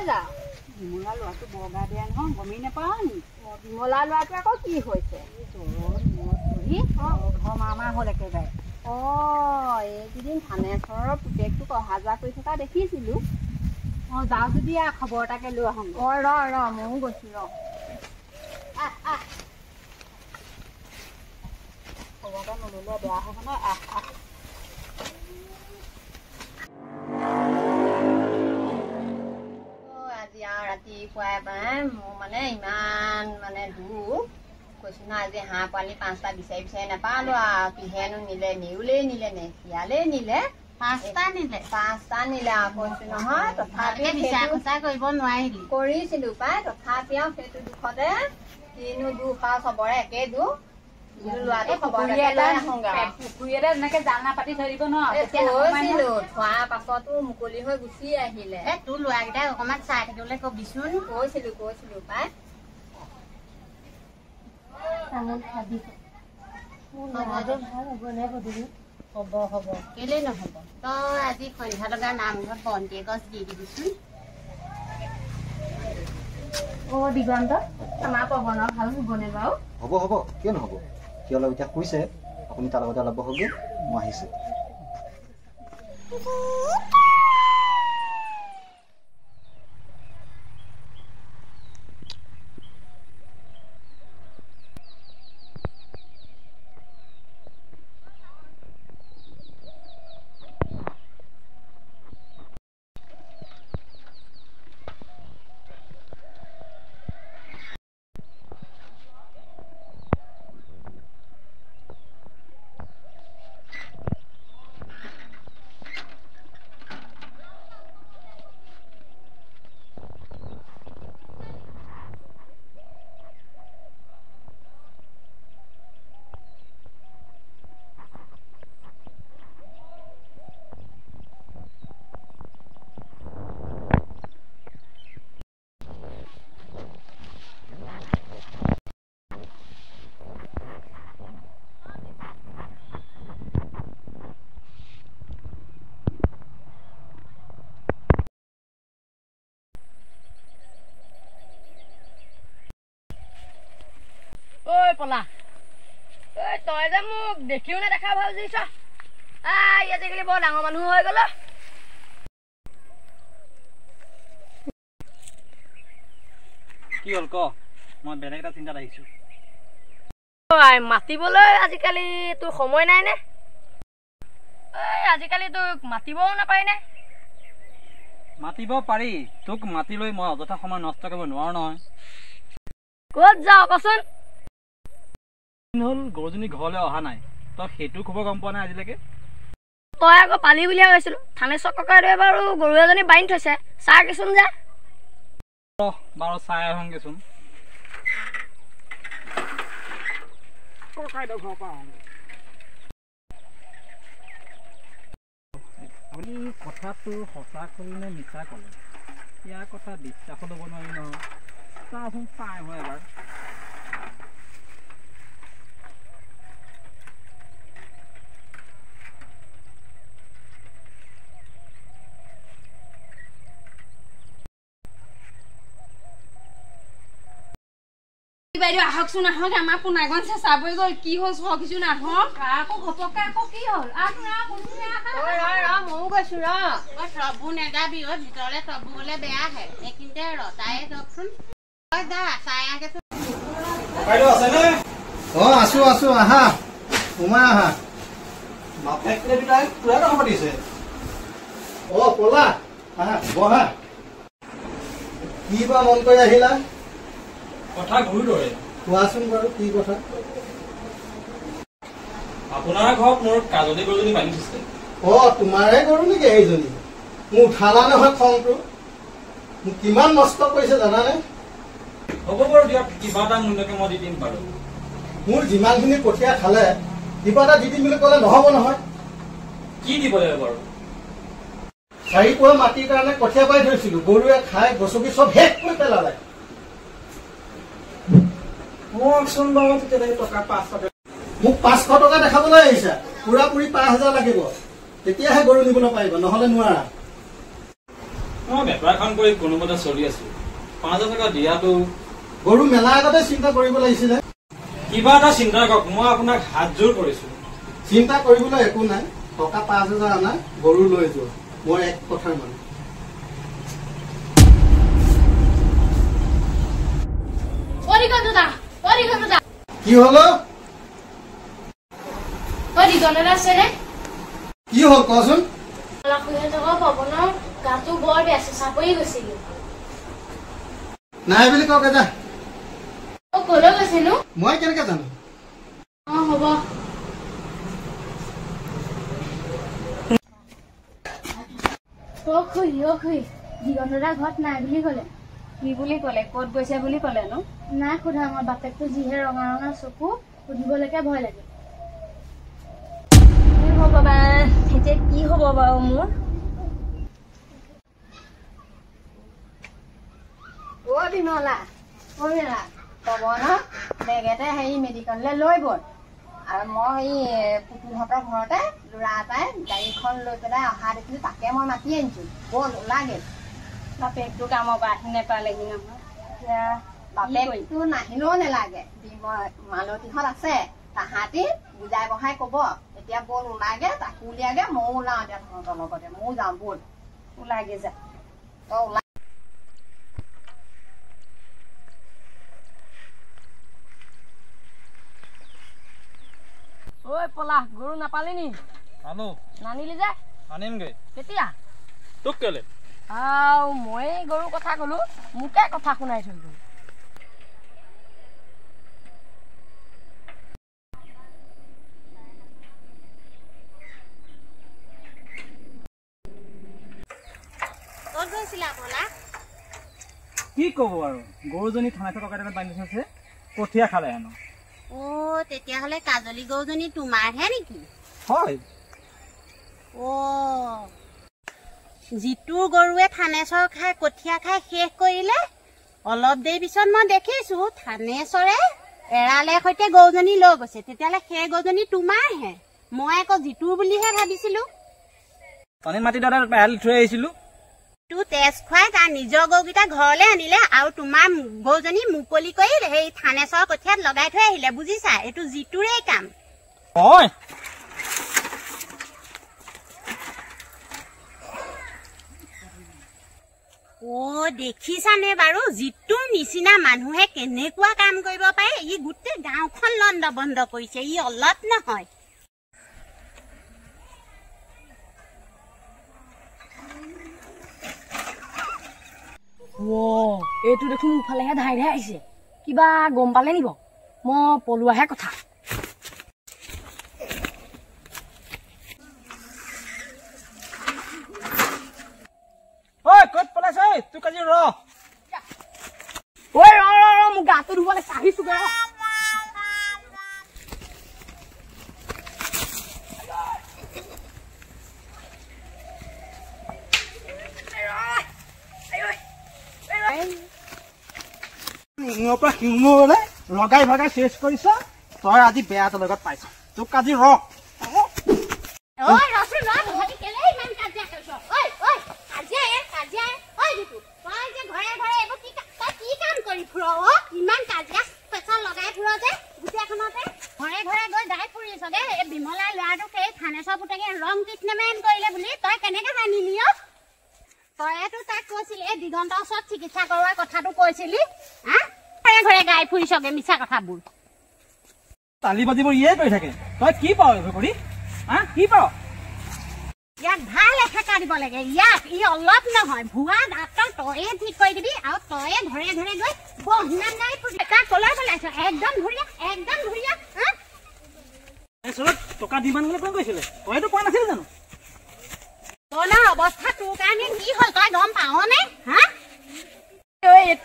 যাওঁ? বিমলা ল'ৰাটো বৰ গা বেয়া নহয়, গমেই নাপাওঁ নি? বিমলা ল'ৰাটো আকৌ কি হৈছে? জ্বৰত মূৰত ধৰি ঘৰ মাৰ হ'ল একেবাৰে। এইকেইদিন থানেশ্বৰৰ পুতেকটোক অহা যোৱা কৰি থকা দেখিছিলোঁ। যাওঁ যদি খবৰ এটাকে লৈ আহোঁ। ৰ ময়ো গৈছোঁ ৰ। খবৰ এটা নল'লে বেয়া হ'ব নহয়। আজি আৰু ৰাতিপুৱাই পাই মোৰ মানে ইমান দূৰ কৈছোঁ না, আজি হাঁহ পোৱালি 5টা বিচাৰি নাপালোঁ আৰু কিহেনো নিলে, নেউলেই নিলে নে শিয়ালেই নিলে। 5টা নিলে আৰু কৈছোঁ নহয়। তথাপি বিচাৰ খোচা কৰিব নোৱাৰিলি। কৰিছিলোঁ পাই, তথাপি আৰু সেইটো দুখতে কিনো দুখ আৰু চবৰে একেই দুখ। ল'ৰাটো পুখুৰী এটা এনেকে জালনা পাতি ধৰিব কৈছিলোঁ, থোৱাৰ পাছতো মুকলি হৈ গুচি আহিলে। তোৰ ল'ৰাকেইটাক অকণমান চাই থাকিবলৈ কবিচোন। কৈছিলোঁ পাই। হ'ব কেলেই নহ'ব। তই আজি সন্ধ্যা লগা নামঘৰত বন্তি এগছ দি দিবিচোন। দিগন্ত, আমাৰ পৱনৰ ভাল হ'বনে বাৰু? হ'ব কিয় নহ'ব? কিয় অলপ এতিয়া কৈছে, আপুনি তাৰ লগতে অলপ বহকগৈ, মই আহিছোঁ। পলা তই যে মোক দেখিও নেদেখা ভাবিছ। আজিকালি বৰ ডাঙৰ মানুহ হৈ গ'ল। কি হ'ল ক? মই বেলেগ এটা চিন্তাত আহিছোঁ। মাতিবলৈ আজিকালি তোৰ সময় নাই নে? আজিকালি তোক মাতিবও নাপায় নে? মাতিব পাৰি, তোক মাতি লৈ মই অযথা সময় নষ্ট কৰিব নোৱাৰো নহয়। ক'ত যাওঁ কচোন? হ'ল গৰুজনী ঘৰলৈ অহা নাই, তই সেইটো খবৰ গম পোৱা নাই আজিলৈকে? তই আকৌ পালি বুলিয়ে কৈছিলোঁ। থানেশ্বৰ ককাইদেৱে বাৰু গৰু এজনী বান্ধি থৈছে, চাহ কিচোন যে। বাৰু চাই আহোঁগেচোন। ককাইদেউ ঘৰৰ পৰা আহোঁ। আপুনি কথাটো সঁচা কৰি নে মিছা ক'লে? ইয়াৰ কথা বিশ্বাসো ল'ব নোৱাৰি নহয়। চাওঁচোন চাই আহোঁ এবাৰ। বাইদেউ আহকচোন, আহক। আমাৰ পোনাগন চেঁচাবই গ'ল। কি হ'ল চকচোন, আহক। আকৌ ঘপককে আকৌ কি হ'ল? ময়ো গৈছোঁ ৰ। চববোৰ নেযাবি ভিতৰলৈ, চববোৰ গ'লে বেয়াহে। এইখিনিতে তাই যাওকচোন। চাই আহেচোন। আছো আহা সোমাই আহা। পলা আহা বহা। কি বা মন কৰি আহিলা? কথা ঘূৰি দৰে। কোৱাচোন বাৰু কি কথা? আপোনাৰ ঘৰত মোৰ কাজলী গৰুজনী বান্ধি থৈছে। তোমাৰে গৰু নেকি এইজনী? মোক উঠালা নহয় খংটো। মোক কিমান নষ্ট কৰিছে জানানে? হ'ব বাৰু দিয়ক, কিবা এটা মূল্যকে মই দি দিম বাৰু। মোৰ যিমানখিনি কঠীয়া খালে কিবা এটা দি দিম বুলি ক'লে নহ'ব নহয়। কি দিব লাগিব বাৰু? 4 পোৱা মাটিৰ কাৰণে কঠীয়া পাৰি থৈছিলো, গৰুৱে খাই গছকি চব শেষ কৰি পেলালে। মোকচোন বাৰু তেতিয়ালৈকে টকা 500 টকা। মোক 500 টকা দেখাবলৈ আহিছা? পুৰা পুৰি 5000 লাগিব, তেতিয়াহে গৰু নিবলৈ পাৰিব, নহ'লে নোৱাৰা। মই বেপাৰখন কৰি কোনোমতে চলি আছো 5,000 টকা দিয়াটো গৰু মেলা আগতে চিন্তা কৰিব লাগিছিলে কিবা এটা চিন্তা কৰক মই আপোনাক হাতজোৰ কৰিছো চিন্তা কৰিবলৈ একো নাই টকা 5,000 আনা গৰু লৈ যোৱা মই এক কথা মানো কি হলো কি হল কচোন নাই বুলি কওক যা মই কেনেকে জানো দিগন্তদা ঘৰত নাই বুলি কলে কি বুলি ক'লে ক'ত গৈছে বুলি ক'লে নো নাই সোধা মই বাপেকটো যিহে ৰঙা ৰঙা চকু সুধিবলৈকে ভয় লাগে ভগৱান এতিয়া কি হ'ব বাৰু মোৰ বিমলা ক'ব ন বেগেতে হেৰি মেডিকেললৈ লৈ গ'ল আৰু মই সেই পুতুলহঁতৰ ঘৰতে ল'ৰা এটাই গাড়ীখন লৈ পেলাই অহা দেখিলোঁ তাকে মই মাতি আনিছোঁ ব'ল ওলাগে বাপেকটো কামৰ পৰা আহি নেপালেহি নহয় এতিয়া বাপেকটো নাহিলেও নেলাগে মালতীহঁত আছে তাহাঁতি বুজাই বঢ়াই ক'ব এতিয়া ব'ল ওলাগে তাকো উলিয়াগে ময়ো ওলাওঁ এতিয়া তহঁতৰ লগতে ময়ো যাওঁ ব'ল ওলাগে যা তই ওলা ঐ পলা গৰু নাপালি নি আনো নানিলি যে আনিমগৈ কেতিয়া তোক কেলে মই গৰুৰ কথা কলো মোকে কথা শুনাই থৈ গ'ল ক'ত গৈছিলা পলা কি ক'ব আৰু গৰুজনী থানাতে টকা এটা বান্ধি থৈছে কঠীয়া খালে হেনো তেতিয়াহ'লে কাজলী গৰুজনী তোমাৰহে নেকি হয় যিটো গৰুৱে থানেশ্বৰ খাই কঠীয়া খাই শেষ কৰিলে অলপ দেৰি পিছত মই দেখিছো থানেশ্বৰে এৰালে সৈতে গৰুজনী লৈ গৈছে তেতিয়াহ'লে সেই গৰুজনী তোমাৰহে মই আকৌ যিটোৰ বুলিহে ভাবিছিলো পানীত মাটি দাদা এৰালি থৈ আহিছিলো তোৰ তেজ খুৱাই তাৰ নিজৰ গৰুকেইটা ঘৰলৈ আনিলে আৰু তোমাৰ গৰুজনী মুকলি কৰি সেই থানেশ্বৰ কঠীয়াত লগাই থৈ আহিলে বুজিছা এইটো যিটোৰেই কাম হয় দেখিছানে বাৰু যিটোৰ নিচিনা মানুহে কেনেকুৱা কাম কৰিব পাৰে ই গোটেই গাঁওখন লণ্ড বন্ধ কৰিছে ই অলপ নহয় এইটো দেখোন মোৰফালেহে ধাই ধাই আহিছে কিবা গম পালে নিব মই পলোৱাহে কথা ক'ত পলাইছ তোক আজি ৰ মোক গাটো ধুবলৈ আহিছোগে লগাই ভাগাই চেচ কৰিছ তই আজি বেয়া এটা লগত পাইছ তোক আজি ৰ বিমলা ল'ৰাটোক এই থানেশ্বৰ পুতেকে ৰং ট্ৰিটমেণ্ট কৰিলে বুলি তই কেনেকে জানিলি তইতো তাক কৈছিলি এই দিগন্তৰ ওচৰত চিকিৎসা কৰোৱাৰ কথাটো কৈছিলি ঘৰে ঘৰে গাই ফুৰিছগে মিছা কথাবোৰ তালি বাজিবোৰ ইয়ে কৰি থাকে তই কি পাৱ এইবোৰ কৰি কি পাৱ ইয়াক ভাল এঠেকা দিব লাগে ইয়াক ই অলপ নহয় ভুৱা ডাক্তৰ তয়ে ঠিক কৰি দিবি আৰু তয়ে ঘৰে ঘৰে গৈ বহিনাম গাই ফুৰি তাক কলাই পেলাইছ একদম ধুনীয়া টকা দিমান গ'লে কোন কৈছিলে তইতো কোৱা নাছিলি জানো তলৰ অৱস্থা তোৰ কাৰণে কি হ'ল তই গম পাৱনে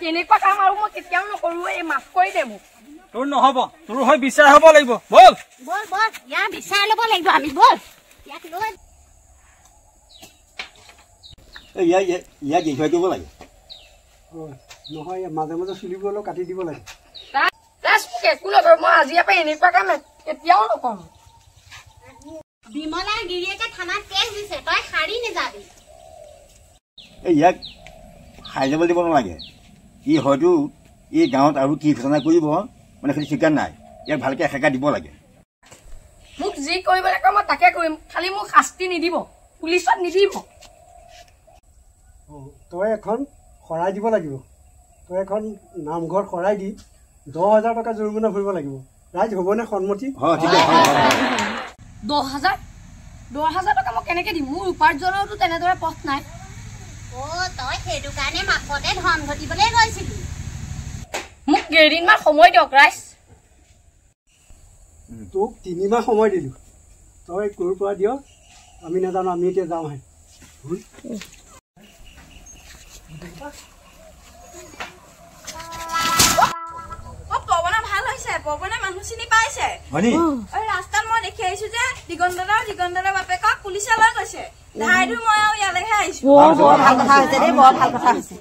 তেনেকুৱা কাম আৰু মই কেতিয়াও নকৰো এই মাফ কৰি দে মোক তোৰ নহ'ব তোৰ হৈ বিচাৰ হ'ব লাগিব বল বল বল ইয়াৰ বিচাৰ ল'ব লাগিব আমি বল ইয়াক লৈ ইয়াক ইনভাইট কৰিব লাগে নহয় মাজে মাজে চুলিবোৰ অলপ কাটি দিব লাগে মই আজিৰ পৰা এনেকুৱা কাম কেতিয়াও নকৰো বিমলাৰ গিৰিয়েকে থানাত কেছ দিছে তই সাৰি নাযাবি ইয়াক খাই যাব দিব নালাগে ই হয়তো এই গাঁৱত আৰু কি ঘটনা কৰিব মানে সেইটো ঠিকান নাই ইয়াক ভালকৈ এসেকা দিব লাগে মোক যি কৰিব লাগে মই তাকে কৰিম খালি মোক শাস্তি নিদিব পুলিচত নিদিব তই এখন শৰাই দিব লাগিব তই এখন নামঘৰ শৰাই দি 10,000 টকা জৰিমনা ভৰিব লাগিব ৰাইজ হ'বনে সন্মতি 10,000 টকা মই কেনেকৈ দিম মোৰ উপাৰ্জনৰতো তেনেদৰে পথ নাই তই সেইটো কাৰণে মাকতে ধন ঘটিবলৈ গৈছিলি মোক কেইদিনমান সময় দিয়ক ৰাইজ তোক 3 মাহ সময় দিলোঁ তই ক'ৰ পৰা দিয় আমি নাজানো আমি এতিয়া যাওঁহে পৱনা ভাল হৈছে পৱনা মানুহ চিনি পাইছে ৰাস্তাত মই দেখি আহিছো যে দিগন্তদাৰ বাপেকক পুলিচে লৈ গৈছে ধাইটো মই আৰু ইয়ালৈহে আহিছো বৰ ভাল কথা হৈছে দেই বৰ ভাল কথা হৈছে